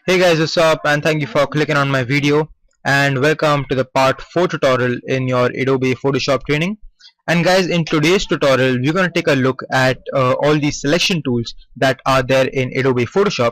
Hey guys, what's up, and thank you for clicking on my video, and welcome to the part 4 tutorial in your Adobe Photoshop training. And guys, in today's tutorial we're going to take a look at all the selection tools that are there in Adobe Photoshop.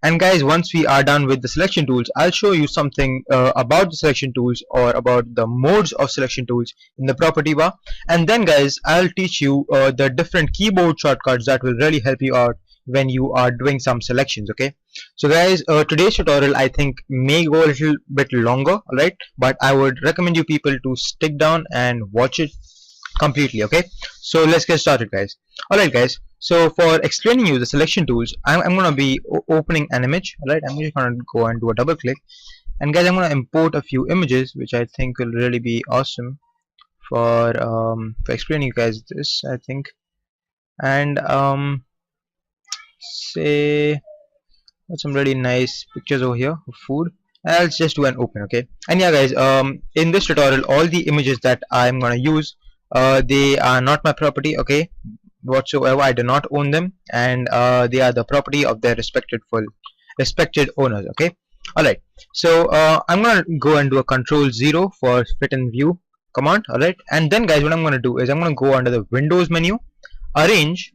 And guys, once we are done with the selection tools, I'll show you something about the selection tools or about the modes of selection tools in the property bar. And then guys, I'll teach you the different keyboard shortcuts that will really help you out when you are doing some selections. Okay, so guys, today's tutorial I think may go a little bit longer, right? But I would recommend you people to stick down and watch it completely. Okay, so let's get started guys. Alright guys, so for explaining you the selection tools, I'm gonna be opening an image. Alright, I'm just gonna go and do a double click, and guys, I'm gonna import a few images which I think will really be awesome for explaining you guys this, I think. And say some really nice pictures over here of food. I'll just do an open. Okay, and yeah guys, in this tutorial all the images that I'm gonna use, they are not my property, okay, whatsoever. I do not own them, and they are the property of their respected owners. Okay, alright, so I'm gonna go and do a Control-0 for fit and view command. Alright, and then guys, what I'm gonna do is I'm gonna go under the Windows menu, arrange,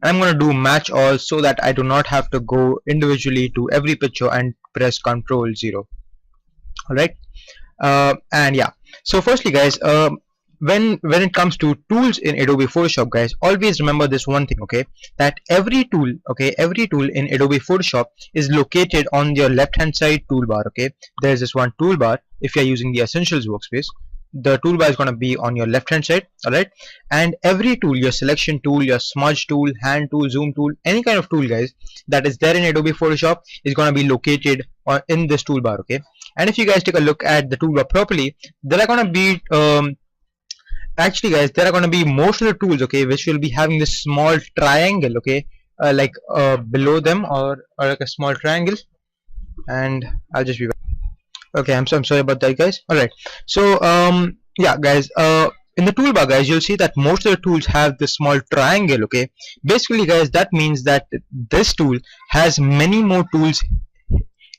I'm going to do match all, so that I do not have to go individually to every picture and press Control-0. Alright, and yeah, so firstly guys, when it comes to tools in Adobe Photoshop guys, always remember this one thing, okay, that every tool in Adobe Photoshop is located on your left hand side toolbar. Okay, there's this one toolbar. If you're using the Essentials workspace, the toolbar is going to be on your left hand side. Alright, and every tool, your selection tool, your smudge tool, hand tool, zoom tool, any kind of tool guys that is there in Adobe Photoshop is going to be located in this toolbar. Okay, and if you guys take a look at the toolbar properly, there are going to be actually guys, there are going to be most of the tools, okay, which will be having this small triangle, okay, like below them, or like a small triangle. And I'll just be back. Okay, I'm sorry about that guys. Alright, so yeah guys, in the toolbar guys, you'll see that most of the tools have this small triangle. Okay, basically guys, that means that this tool has many more tools,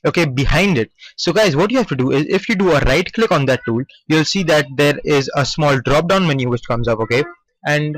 okay, behind it. So guys, what you have to do is, if you do a right click on that tool, you'll see that there is a small drop down menu which comes up. Okay, and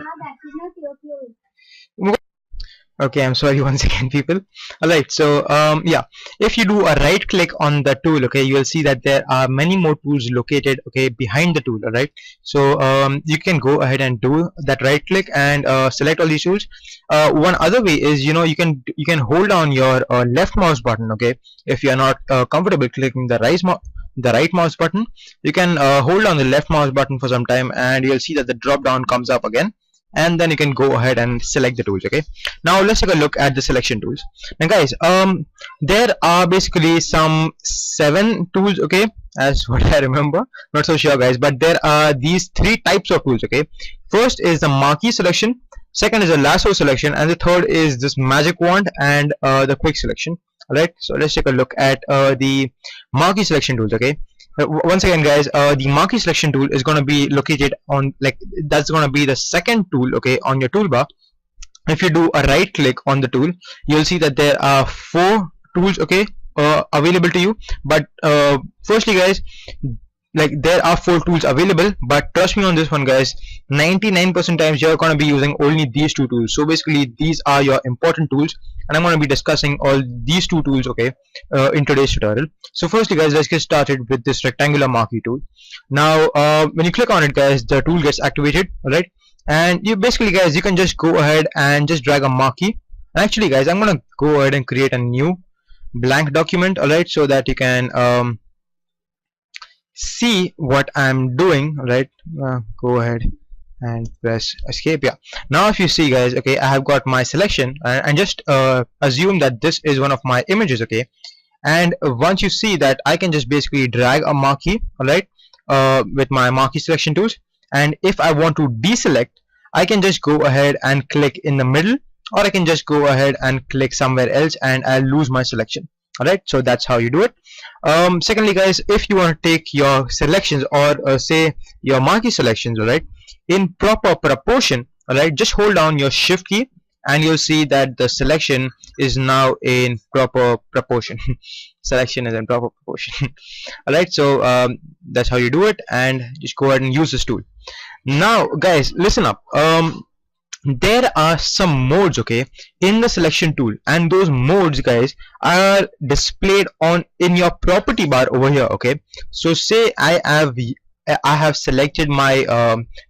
okay, I'm sorry once again people. Alright, so yeah, if you do a right click on the tool, okay, you will see that there are many more tools located, okay, behind the tool. Alright, so you can go ahead and do that right click and select all these tools. One other way is, you know, you can hold down your left mouse button. Okay, if you are not comfortable clicking the right mouse button, you can hold on the left mouse button for some time, and you'll see that the drop down comes up again, and then you can go ahead and select the tools. Okay, now let's take a look at the selection tools. Now guys, there are basically some 7 tools, okay, as what I remember, not so sure guys, but there are these 3 types of tools. Okay, first is the marquee selection, second is a lasso selection, and the third is this magic wand and the quick selection. Alright, so let's take a look at the marquee selection tools. Okay, once again guys, the marquee selection tool is going to be located on, like, that's going to be the second tool, okay, on your toolbar. If you do a right click on the tool, you'll see that there are 4 tools, okay, available to you. But firstly guys, like, there are 4 tools available, but trust me on this one guys, 99% times you're going to be using only these 2 tools. So basically these are your important tools, and I'm going to be discussing all these 2 tools, okay, in today's tutorial. So firstly guys, let's get started with this rectangular marquee tool. Now when you click on it guys, the tool gets activated. Alright, and you basically guys, you can just go ahead and just drag a marquee. Actually guys, I'm going to go ahead and create a new blank document. Alright, so that you can see what I'm doing. Right, go ahead and press escape. Yeah, now if you see guys, okay, I have got my selection, and just assume that this is one of my images. Okay, and once you see that, I can just basically drag a marquee, alright, with my marquee selection tools, and if I want to deselect, I can just go ahead and click in the middle, or I can just go ahead and click somewhere else, and I'll lose my selection. Alright, so that's how you do it. Secondly guys, if you want to take your selections, or say your marquee selections, alright, in proper proportion, alright, just hold down your shift key and you'll see that the selection is now in proper proportion. Selection is in proper proportion. Alright, so that's how you do it, and just go ahead and use this tool. Now guys, listen up. There are some modes, okay, in the selection tool, and those modes, guys, are displayed on in your property bar over here. Okay, so say I have selected my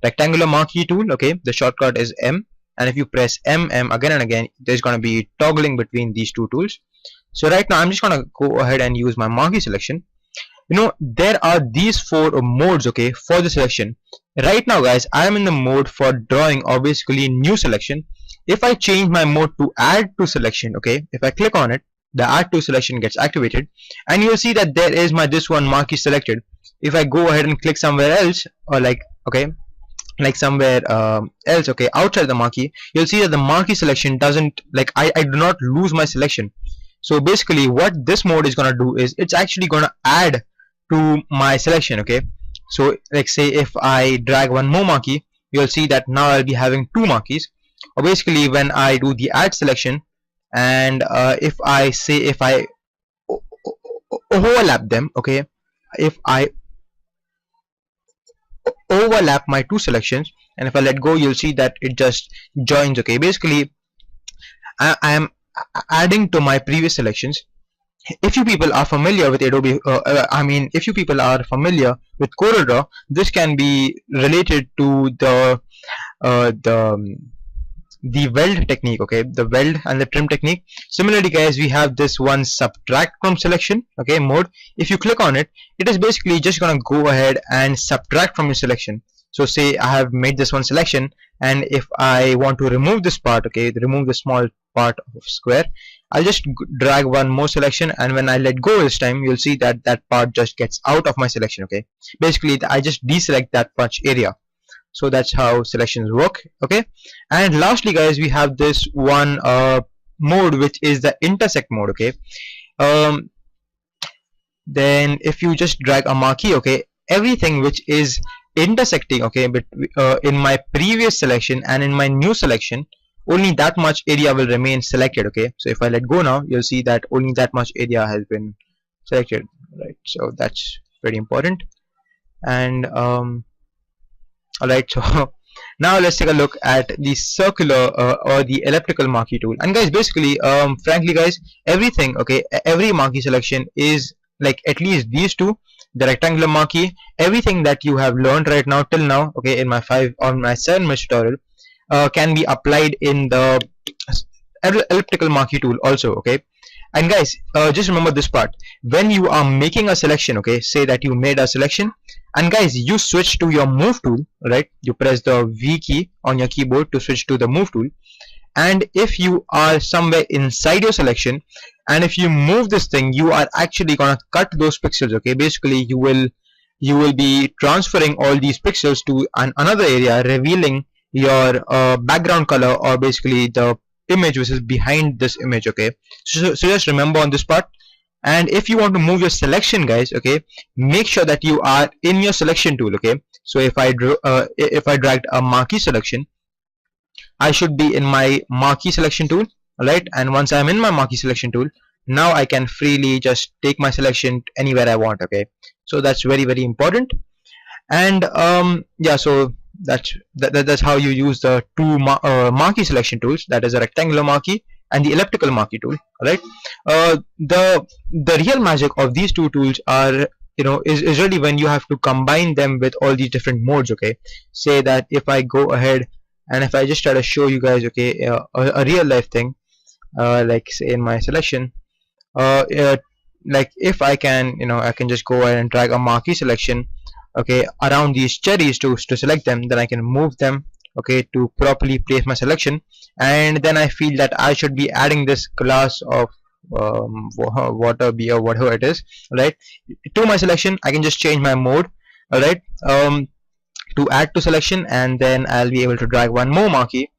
rectangular marquee tool. Okay, the shortcut is M, and if you press M again and again, there's going to be toggling between these two tools. So right now I'm just going to go ahead and use my marquee selection. You know, there are these four modes, okay, for the selection. Right now guys, I am in the mode for drawing, or basically new selection. If I change my mode to add to selection, okay, if I click on it, the add to selection gets activated, and you'll see that there is my this one marquee selected. If I go ahead and click somewhere else, or like, okay, like somewhere else, okay, outside the marquee, you'll see that the marquee selection doesn't, like, I do not lose my selection. So basically what this mode is gonna do is it's actually gonna add to my selection. Okay, so like say if I drag one more marquee, you'll see that now I'll be having two marquees. Or basically when I do the add selection, and if I say if I overlap them, okay, if I overlap my two selections, and if I let go, you'll see that it just joins. Okay, basically I am adding to my previous selections. If you people are familiar with Adobe, if you people are familiar with CorelDRAW, this can be related to the weld technique, okay, the weld and the trim technique. Similarly guys, we have this one subtract from selection, okay, mode. If you click on it, it is basically just gonna go ahead and subtract from your selection. So say I have made this one selection, and if I want to remove this part, okay, remove the small part of square, I'll just drag one more selection, and when I let go this time, you'll see that that part just gets out of my selection. Okay, basically I just deselect that much area. So that's how selections work. Okay, and lastly guys, we have this one mode, which is the intersect mode. Okay, then if you just drag a marquee, okay, everything which is intersecting, okay, but in my previous selection and in my new selection, only that much area will remain selected. Okay, so if I let go now, you'll see that only that much area has been selected, right? So that's very important. And alright, so now let's take a look at the circular or the elliptical marquee tool. And guys, basically frankly guys, everything, okay, every marquee selection is like at least these two, the rectangular marquee, everything that you have learned right now till now, okay, in my 7 minute tutorial, can be applied in the elliptical marquee tool also. Okay, and guys, just remember this part: when you are making a selection, okay, say that you made a selection, and guys, you switch to your move tool, right? You press the V key on your keyboard to switch to the move tool, and if you are somewhere inside your selection, and if you move this thing, you are actually gonna cut those pixels. Okay, basically you will be transferring all these pixels to another area, revealing your background color, or basically the image which is behind this image. Okay, so just remember on this part. And if you want to move your selection, guys, okay, make sure that you are in your selection tool. Okay, so if I dragged a marquee selection, I should be in my marquee selection tool, right? And once I'm in my marquee selection tool, now I can freely just take my selection anywhere I want. Okay, so that's very, very important. And yeah, so that's how you use the two marquee selection tools, that is a rectangular marquee and the elliptical marquee tool. Right? The real magic of these two tools are, you know, is really when you have to combine them with all these different modes. Okay, say that if I go ahead and if I just try to show you guys, okay, a real life thing, like say in my selection, like if I can, you know, I can just go ahead and drag a marquee selection, okay, around these cherries to select them, then I can move them, okay, to properly place my selection. And then I feel that I should be adding this class of water bee or whatever it is, right, to my selection. I can just change my mode, alright, to add to selection, and then I'll be able to drag one more marquee,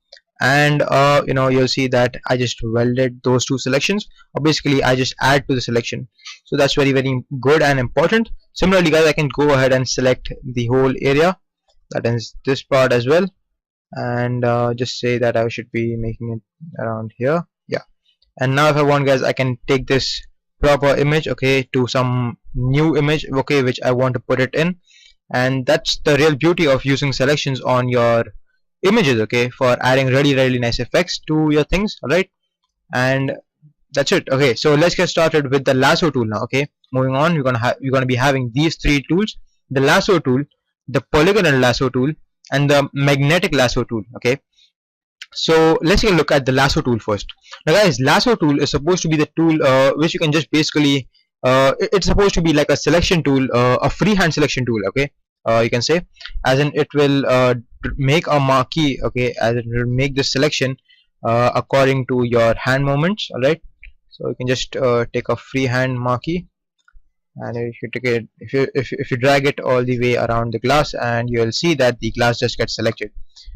and you know, you'll see that I just welded those two selections, or basically I just add to the selection. So that's very, very good and important. Similarly guys, I can go ahead and select the whole area, that is this part as well, and just say that I should be making it around here. Yeah. And now if I want, guys, I can take this proper image, okay, to some new image, okay, which I want to put it in. And that's the real beauty of using selections on your images, okay, for adding really nice effects to your things. All right, and that's it. Okay, so let's get started with the lasso tool now. Okay, moving on, you're gonna be having these three tools: the lasso tool, the polygonal lasso tool, and the magnetic lasso tool. Okay, so let's take a look at the lasso tool first. Now guys, lasso tool is supposed to be the tool which you can just basically it's supposed to be like a selection tool, a freehand selection tool, okay, you can say, as in it will make a marquee, okay, as it will make the selection according to your hand movements. All right, so you can just take a freehand marquee, and if you take it, if you drag it all the way around the glass, and you will see that the glass just gets selected.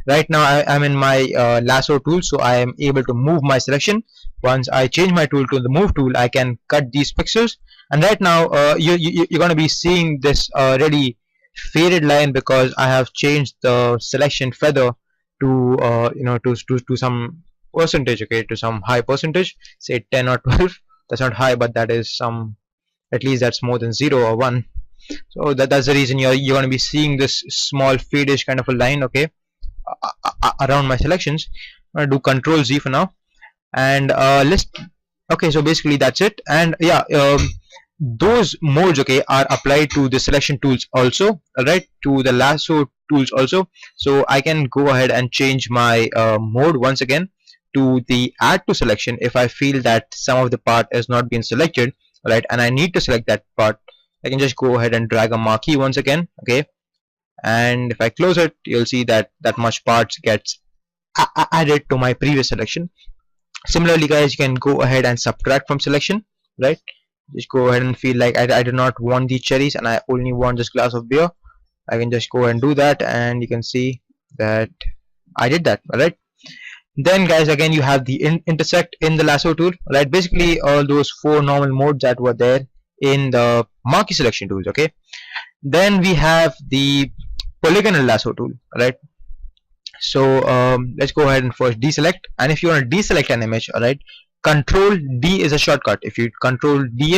Right now I'm in my lasso tool, so I am able to move my selection. Once I change my tool to the move tool, I can cut these pixels, and right now you're going to be seeing this really faded line because I have changed the selection feather to to some percentage, okay, to some high percentage, say 10 or 12. That's not high, but that is some, at least that's more than 0 or 1. So that's the reason you're going to be seeing this small fadeish kind of a line, okay, around my selections. I'm going to do Control Z for now, and let's, okay, so basically that's it. And yeah, those modes, okay, are applied to the selection tools also, alright, to the lasso tools also. So I can go ahead and change my mode once again to the add to selection if I feel that some of the part has not been selected, right, and I need to select that part. I can just go ahead and drag a marquee once again, okay, and if I close it, you'll see that that much parts gets added to my previous selection. Similarly, guys, you can go ahead and subtract from selection, right? Just go ahead and feel like I do not want the cherries and I only want this glass of beer. I can just go ahead and do that, and you can see that I did that. All right. Then guys, again, you have the intersect in the lasso tool, right? Basically all those 4 normal modes that were there in the marquee selection tools, okay. Then we have the polygonal lasso tool, right? So let's go ahead and first deselect, and if you want to deselect an image, all right, Control D is a shortcut. If you Control D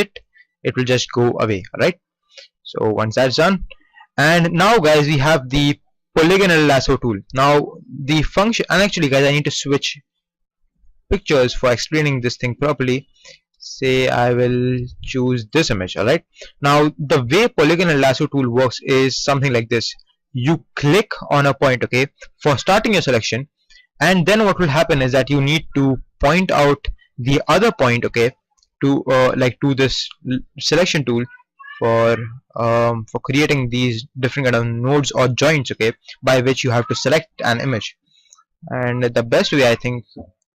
it will just go away. All right, so once that's done, and now guys, we have the polygonal lasso tool. Now the function, and actually guys, I need to switch pictures for explaining this thing properly. Say I will choose this image. All right, now the way polygonal lasso tool works is something like this. You click on a point, okay, for starting your selection, and then what will happen is that you need to point out the other point, okay, to like to this selection tool for creating these different kind of nodes or joints, okay, by which you have to select an image. And the best way, I think,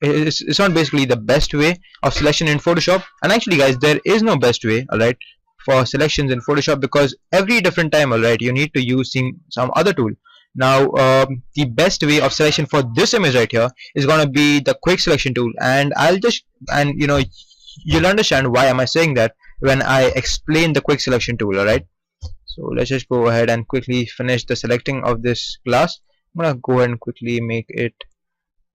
it's not basically the best way of selection in Photoshop, and actually guys, there is no best way, alright, for selections in Photoshop, because every different time, alright, you need to use some other tool. Now the best way of selection for this image right here is going to be the quick selection tool, and I'll just, and you know, you'll understand why am I saying that when I explain the quick selection tool. Alright, so let's just go ahead and quickly finish the selecting of this glass. I'm gonna go ahead and quickly make it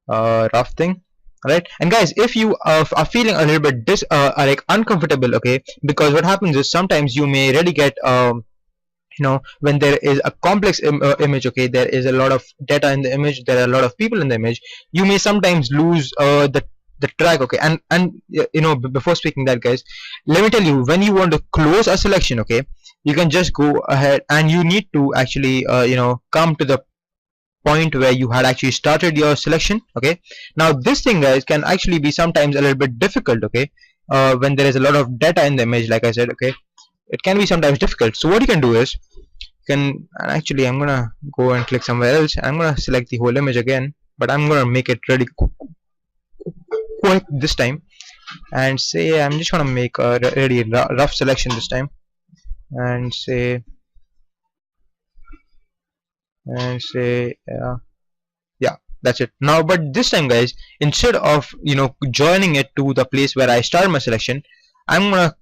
rough thing. Alright, and guys, if you are feeling a little bit like uncomfortable, okay, because what happens is sometimes you may really get you know, when there is a complex image, okay, there is a lot of data in the image, there are a lot of people in the image, you may sometimes lose the track, okay. And you know, before speaking that, guys, let me tell you, when you want to close a selection, okay, you can just go ahead and you need to actually you know, come to the point where you had actually started your selection, okay. Now this thing, guys, can actually be sometimes a little bit difficult, okay, when there is a lot of data in the image, like I said, okay, it can be sometimes difficult. So what you can do is, you can, and actually I'm gonna go and click somewhere else, and I'm gonna select the whole image again, but I'm gonna make it really quick this time, and say I'm just gonna make a really rough selection this time, and say yeah, that's it. Now but this time, guys, instead of, you know, joining it to the place where I start my selection, I'm gonna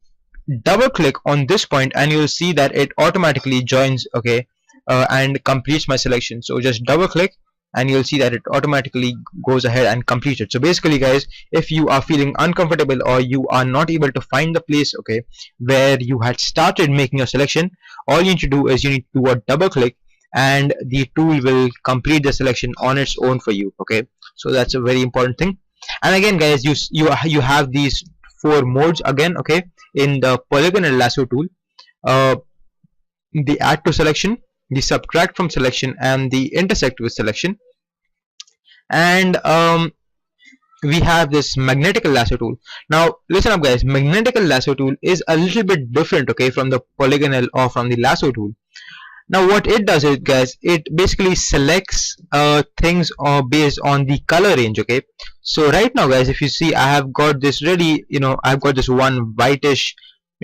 double click on this point, and you'll see that it automatically joins, okay, and completes my selection. So just double click and you'll see that it automatically goes ahead and completes it. So basically guys, if you are feeling uncomfortable or you are not able to find the place, okay, where you had started making your selection, all you need to do is you need to do a double click and the tool will complete the selection on its own for you. Okay, so that's a very important thing. And again guys, you have these 4 modes again, okay, in the polygonal lasso tool. The add to selection, the subtract from selection, and the intersect with selection. And we have this magnetical lasso tool. Now listen up guys, magnetical lasso tool is a little bit different, okay, from the polygonal or from the lasso tool. Now what it does is guys, it basically selects things based on the color range. Okay, so right now guys, if you see, I have got this really, I've got this one whitish,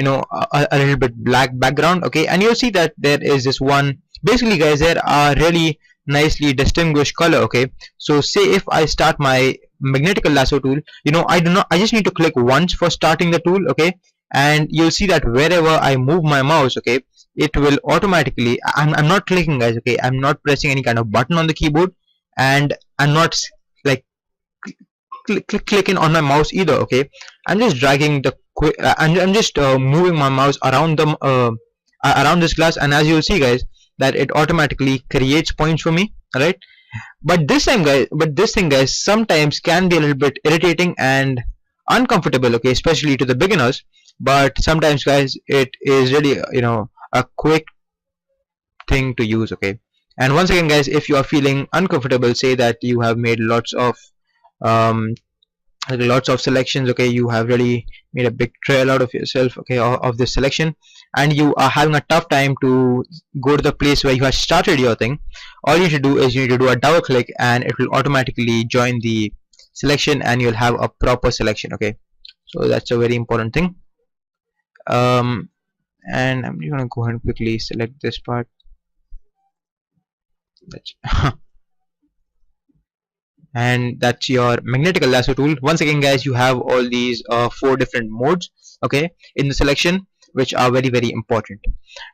a little bit black background. Okay, and you'll see that there is this one, basically guys, there are really nicely distinguished color. Okay, so say if I start my magnetical lasso tool, I just need to click once for starting the tool. Okay, and you'll see that wherever I move my mouse, okay, it will automatically, I'm not clicking guys, okay, I'm not pressing any kind of button on the keyboard, and I'm not like clicking on my mouse either. Okay, I'm just dragging the I'm just moving my mouse around the around this glass, and as you'll see guys, that it automatically creates points for me. Alright, but this thing guys sometimes can be a little bit irritating and uncomfortable, okay, especially to the beginners. But sometimes guys, it is really a quick thing to use. Okay, and once again guys, if you are feeling uncomfortable, say that you have made lots of selections, okay, you have really made a big trail out of yourself, okay, of this selection, and you are having a tough time to go to the place where you have started your thing, all you need to do is you need to do a double click and it will automatically join the selection and you'll have a proper selection. Okay, so that's a very important thing. And I'm just gonna go ahead and quickly select this part. And that's your magnetical lasso tool. Once again guys, you have all these 4 different modes, okay, in the selection, which are very, very important.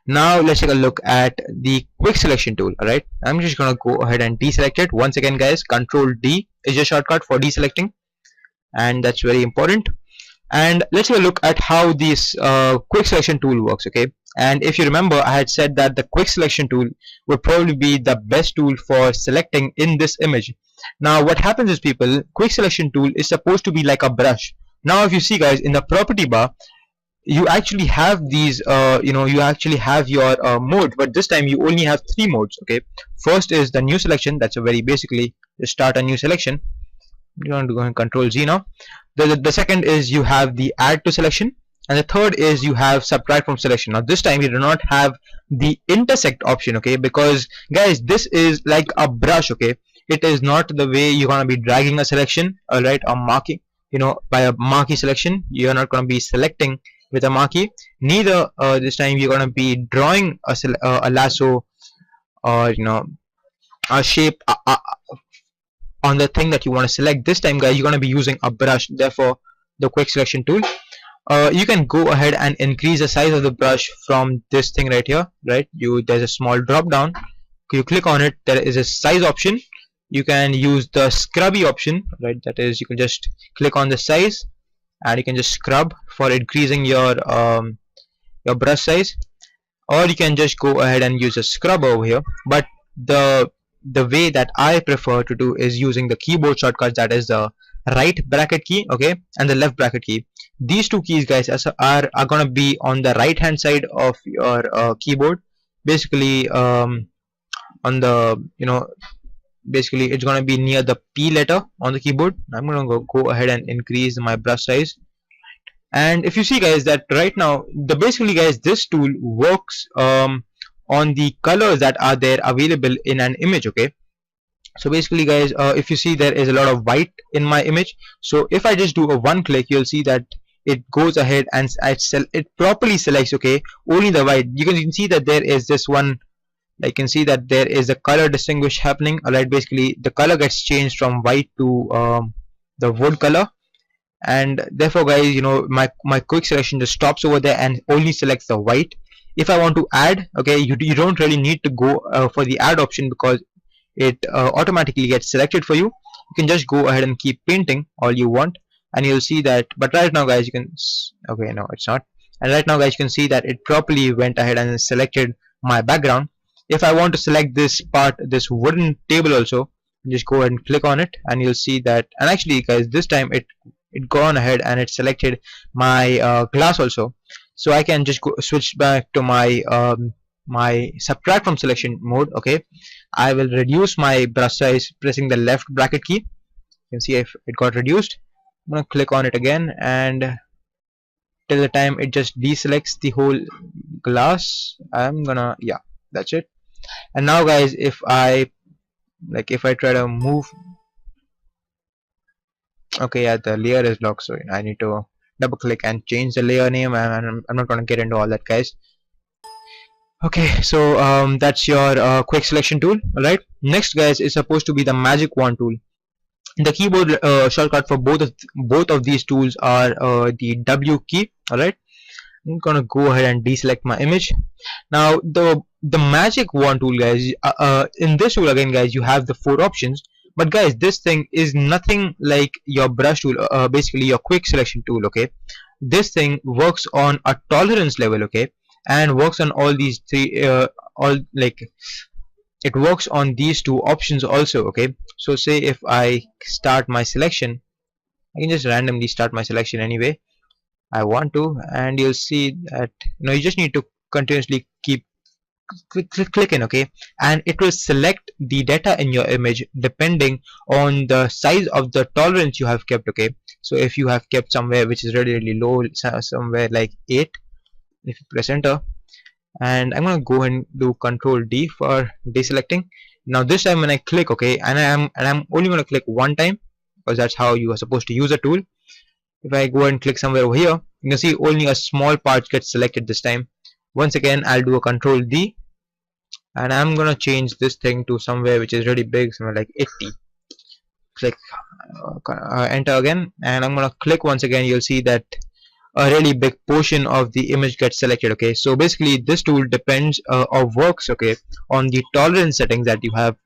Now let's take a look at the quick selection tool. Alright, I'm just gonna go ahead and deselect it. Once again guys, Control D is your shortcut for deselecting, and that's very important. And let's take a look at how this quick selection tool works. Okay, and if you remember, I had said that the quick selection tool would probably be the best tool for selecting in this image. Now what happens is, people, quick selection tool is supposed to be like a brush. Now if you see guys, in the property bar, you actually have these you actually have your mode, but this time you only have 3 modes. Okay, first is the new selection. That's a very basically just start a new selection. You want to go and Control Z now. The second is you have the add to selection, and the third is you have subtract from selection. Now this time you do not have the intersect option, okay, because guys, this is like a brush. Okay, it is not the way you're gonna be dragging a selection, alright, or marking, by a marquee selection. You're not gonna be selecting with a marquee. Neither this time you're gonna be drawing a lasso or a shape on the thing that you want to select. This time guys, you're going to be using a brush. Therefore the quick selection tool, you can go ahead and increase the size of the brush from this thing right here. Right, there's a small drop down, you click on it, there is a size option. You can use the scrubby option, right, that is, you can just click on the size and you can just scrub for increasing your brush size, or you can just go ahead and use a scrub over here. But the way that I prefer to do is using the keyboard shortcuts, that is the right bracket key, okay, and the left bracket key. These 2 keys guys are gonna be on the right hand side of your keyboard. Basically on the basically it's gonna be near the P letter on the keyboard. I'm gonna go ahead and increase my brush size. And if you see guys, that right now basically guys, this tool works on the colors that are there available in an image. Okay, so basically guys, if you see, there is a lot of white in my image. So if I just do a 1 click, you'll see that it goes ahead and it properly selects, okay, only the white. You can see that there is this one, I can see that there is a color distinguish happening. Alright, basically the color gets changed from white to the wood color, and therefore guys, my quick selection just stops over there and only selects the white. If I want to add, okay, you don't really need to go for the add option, because it automatically gets selected for you. You can just go ahead and keep painting all you want, and you'll see that. But right now guys, you can okay, no, it's not. And right now guys, you can see that it properly went ahead and selected my background. If I want to select this part, this wooden table also, just go ahead and click on it, and you'll see that. And actually guys, this time it gone ahead and it selected my glass also. So I can just switch back to my my subtract from selection mode. Okay, I will reduce my brush size pressing the left bracket key. You can see if it got reduced. I'm gonna click on it again, and till the time it just deselects the whole glass, I'm gonna, yeah, that's it. And now guys, if I try to move, okay, yeah, the layer is locked, so I need to double click and change the layer name, and I'm not gonna get into all that guys. Okay, so that's your quick selection tool. Alright, next guys is supposed to be the magic wand tool. The keyboard shortcut for both of these tools are the W key. Alright, I'm gonna go ahead and deselect my image. Now the magic wand tool guys, in this tool again guys, you have the 4 options. But guys, this thing is nothing like your brush tool, basically your quick selection tool. Okay, this thing works on a tolerance level. Okay, and works on all these 3 it works on these 2 options also. Okay, so say if I start my selection, I can just randomly start my selection anyway I want to, and you'll see that you just need to continuously keep clicking. Okay, and it will select the data in your image depending on the size of the tolerance you have kept. Okay, so if you have kept somewhere which is really low, somewhere like 8, if you press enter, and I'm gonna go and do Control D for deselecting. Now this time when I click, okay, and I'm only gonna click one time because that's how you are supposed to use a tool. If I go and click somewhere over here, you can see only a small part gets selected this time. Once again, I'll do a Control D, and I'm gonna change this thing to somewhere which is really big, somewhere like 80. Click enter again, and I'm gonna click once again. You'll see that a really big portion of the image gets selected. Okay, so basically this tool depends or works, okay, on the tolerance settings that you have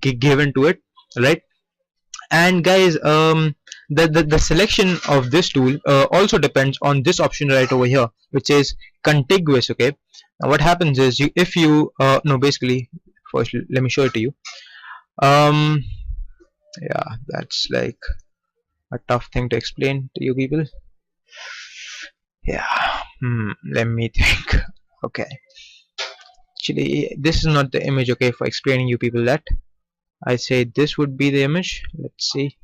given to it, right? And guys, the selection of this tool also depends on this option right over here, which is contiguous. Okay, now what happens is if you no, basically first let me show it to you. Yeah, that's like a tough thing to explain to you people. Yeah, let me think. Okay, actually this is not the image, okay, for explaining you people that. I say this would be the image. Let's see.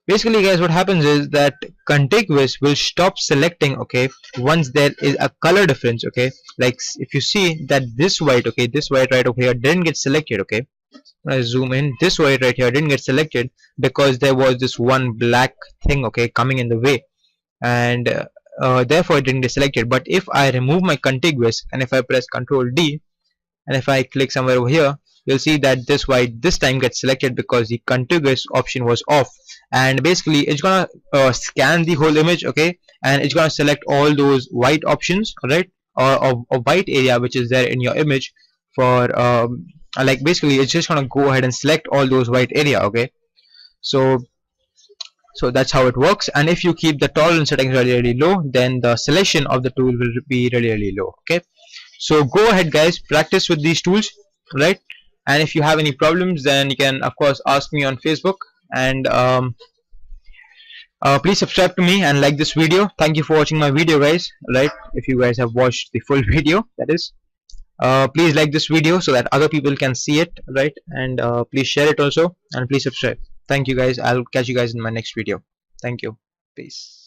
Basically guys, what happens is that contiguous will stop selecting, okay, once there is a color difference. Okay, like if you see that this white, okay, this white right over here didn't get selected. Okay, when I zoom in, this white right here didn't get selected because there was this one black thing, okay, coming in the way, and therefore it didn't get selected. But if I remove my contiguous, and if I press Ctrl D, and if I click somewhere over here, you'll see that this white this time gets selected because the contiguous option was off. And basically it's gonna scan the whole image, okay, and it's gonna select all those white options, right, or white area which is there in your image for like basically it's just gonna go ahead and select all those white area. Okay, so that's how it works. And if you keep the tolerance settings really low, then the selection of the tool will be really low. Okay, so go ahead guys, practice with these tools, right? And if you have any problems, then you can of course ask me on Facebook, and please subscribe to me and like this video. Thank you for watching my video guys, right? If you guys have watched the full video, that is, please like this video so that other people can see it, right? And please share it also, and please subscribe. Thank you guys. I'll catch you guys in my next video. Thank you. Peace.